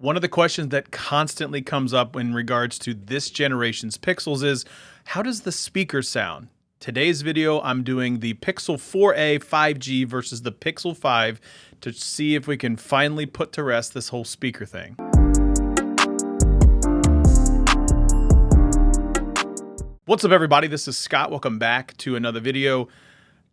One of the questions that constantly comes up in regards to this generation's Pixels is, how does the speaker sound? Today's video, I'm doing the Pixel 4a 5G versus the Pixel 5 to see if we can finally put to rest this whole speaker thing. What's up, everybody? This is Scott. Welcome back to another video.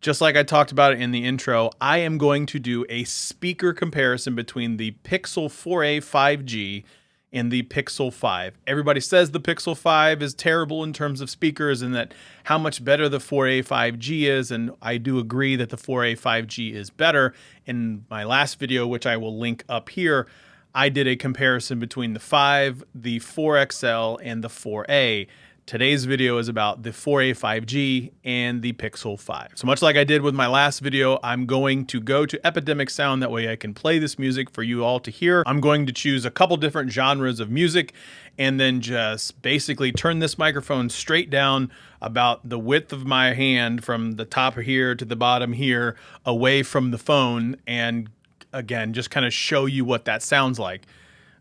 Just like I talked about it in the intro, I am going to do a speaker comparison between the Pixel 4a 5G and the Pixel 5. Everybody says the Pixel 5 is terrible in terms of speakers and that how much better the 4a 5G is, and I do agree that the 4a 5G is better. In my last video, which I will link up here, I did a comparison between the 5, the 4XL, and the 4a. Today's video is about the 4a 5G and the Pixel 5. So much like I did with my last video, I'm going to go to Epidemic Sound. That way I can play this music for you all to hear. I'm going to choose a couple different genres of music and then just basically turn this microphone straight down about the width of my hand from the top here to the bottom here away from the phone, and again, just kind of show you what that sounds like.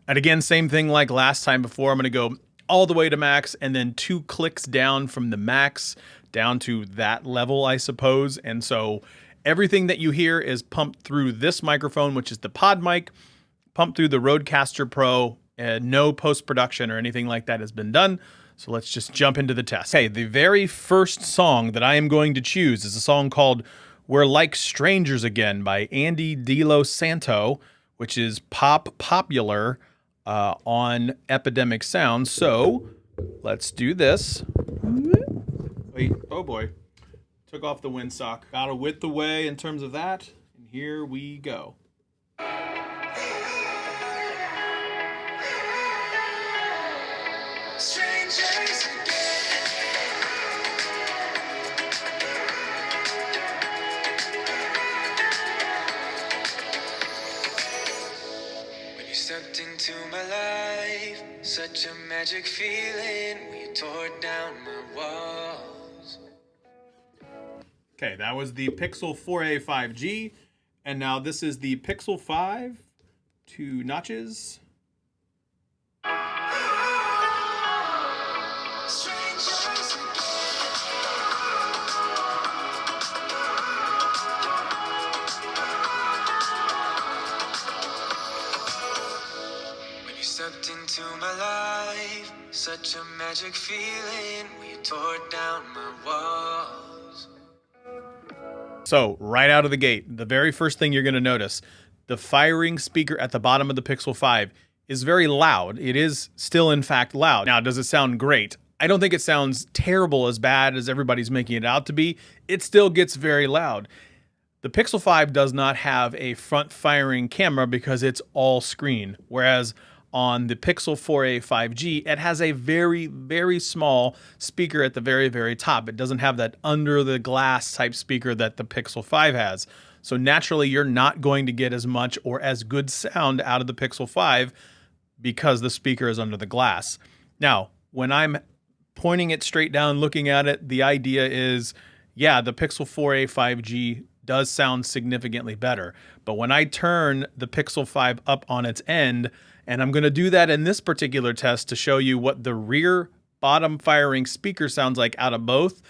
And again, same thing like last time before, I'm going to go all the way to max and then 2 clicks down from the max down to that level, I suppose. And so everything that you hear is pumped through this microphone, which is the pod mic, pumped through the Rodecaster Pro, and no post-production or anything like that has been done. So let's just jump into the test. Okay, the very first song that I am going to choose is a song called We're Like Strangers Again by Andy Los Santo, which is popular on Epidemic Sound. So let's do this. Wait, oh boy. Took off the windsock. Got a width away in terms of that. And here we go. Strangers again. When you stepped into my life, such a magic feeling when you tore down my walls. Okay, that was the Pixel 4a 5G. And now this is the Pixel 5, 2 notches. Strangers again. When you stepped into my life, such a magic feeling when you tore down my walls. So right out of the gate, the very first thing you're going to notice, the firing speaker at the bottom of the Pixel 5 is very loud. It is still, in fact, loud. Now, does it sound great? I don't think it sounds terrible, as bad as everybody's making it out to be. It still gets very loud. The Pixel 5 does not have a front firing camera because it's all screen, whereas on the Pixel 4a 5G, it has a very, very small speaker at the very, very top. It doesn't have that under the glass type speaker that the Pixel 5 has. So naturally, you're not going to get as much or as good sound out of the Pixel 5 because the speaker is under the glass. Now, when I'm pointing it straight down, looking at it, the idea is, yeah, the Pixel 4a 5G does sound significantly better. But when I turn the Pixel 5 up on its end, and I'm going to do that in this particular test to show you what the rear bottom firing speaker sounds like out of both,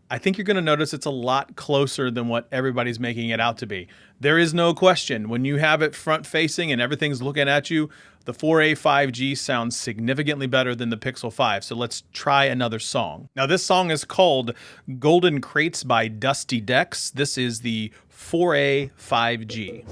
I think you're going to notice it's a lot closer than what everybody's making it out to be. There is no question. When you have it front facing and everything's looking at you, the 4a 5G sounds significantly better than the Pixel 5. So let's try another song. Now this song is called Golden Crates by Dusty Decks. This is the 4a 5G.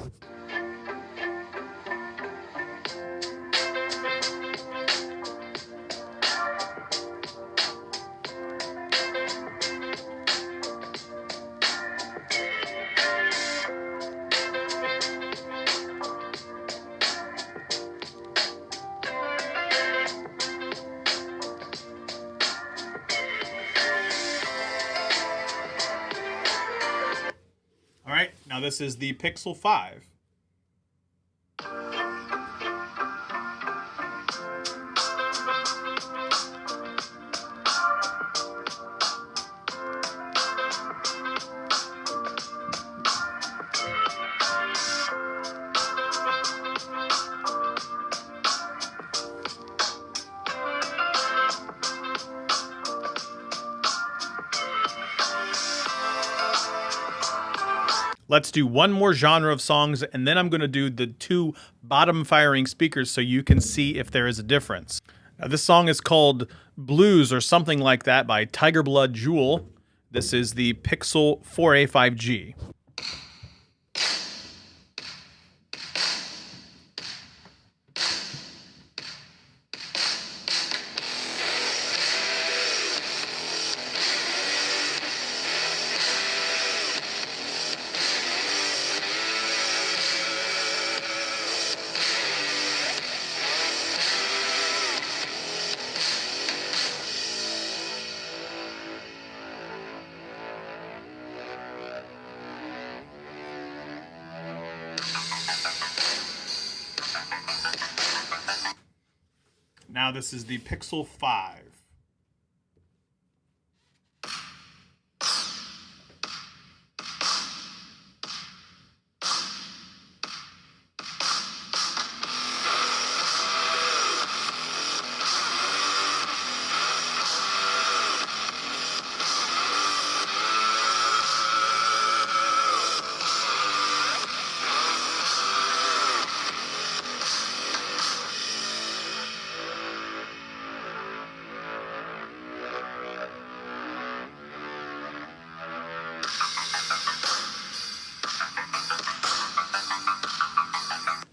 All right, now this is the Pixel 5. Let's do one more genre of songs, and then I'm going to do the 2 bottom firing speakers so you can see if there is a difference. Now, this song is called Blues or something like that by Tiger Blood Jewel. This is the Pixel 4a 5G. Now this is the Pixel 5.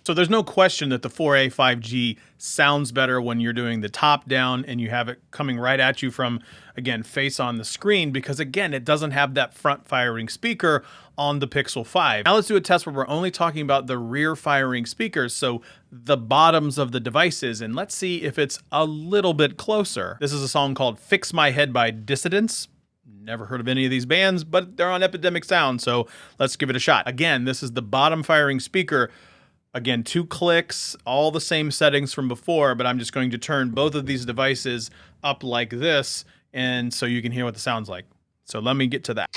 So there's no question that the 4A 5G sounds better when you're doing the top down and you have it coming right at you from, again, face on the screen, because again, it doesn't have that front firing speaker on the Pixel 5. Now let's do a test where we're only talking about the rear firing speakers, so the bottoms of the devices, and let's see if it's a little bit closer. This is a song called Fix My Head by Dissidents. Never heard of any of these bands, but they're on Epidemic Sound, so let's give it a shot. Again, this is the bottom firing speaker. Again, 2 clicks, all the same settings from before, but I'm just going to turn both of these devices up like this, and so you can hear what the sound's like. So let me get to that.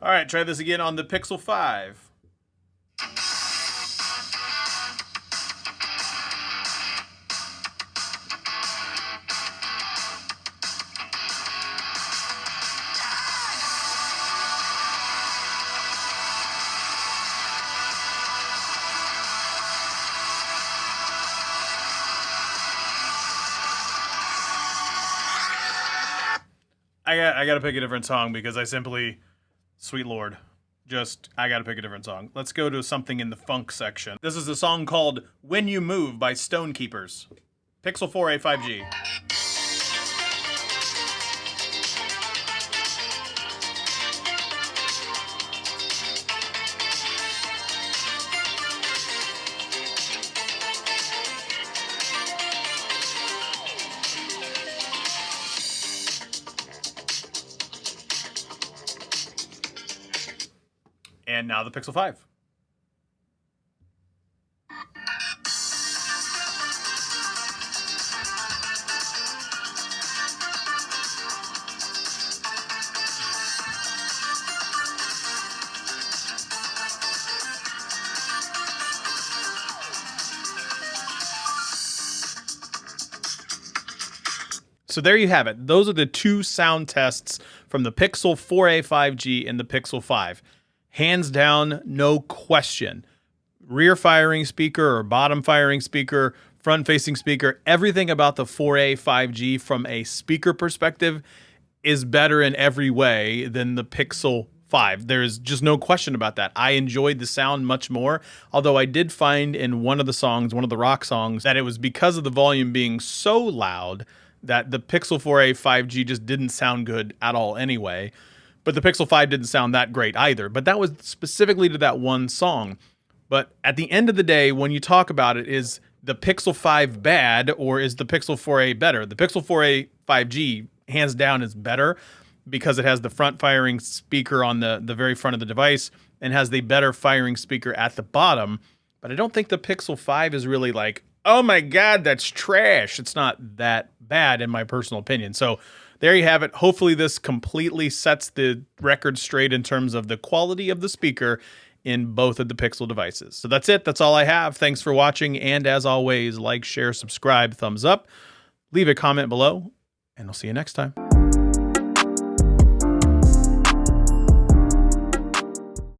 All right, try this again on the Pixel 5. I got to pick a different song because I simply... Sweet Lord. I gotta pick a different song. Let's go to something in the funk section. This is a song called When You Move by Stonekeepers. Pixel 4a 5G. And now the Pixel 5. So there you have it. Those are the 2 sound tests from the Pixel 4a 5G and the Pixel 5. Hands down, no question. Rear firing speaker or bottom firing speaker, front facing speaker, everything about the 4a 5G from a speaker perspective is better in every way than the Pixel 5. There's just no question about that. I enjoyed the sound much more, although I did find in one of the songs, one of the rock songs, that it was because of the volume being so loud that the Pixel 4a 5G just didn't sound good at all anyway. But the Pixel 5 didn't sound that great either. But that was specifically to that one song. But at the end of the day, when you talk about it, is the Pixel 5 bad or is the Pixel 4a better? The Pixel 4a 5G, hands down, is better because it has the front firing speaker on the very front of the device and has the better firing speaker at the bottom. But I don't think the Pixel 5 is really like, oh my God, that's trash. It's not that bad in my personal opinion. So there you have it. Hopefully this completely sets the record straight in terms of the quality of the speaker in both of the Pixel devices. So that's it. That's all I have. Thanks for watching. And as always, like, share, subscribe, thumbs up, leave a comment below, and I'll see you next time.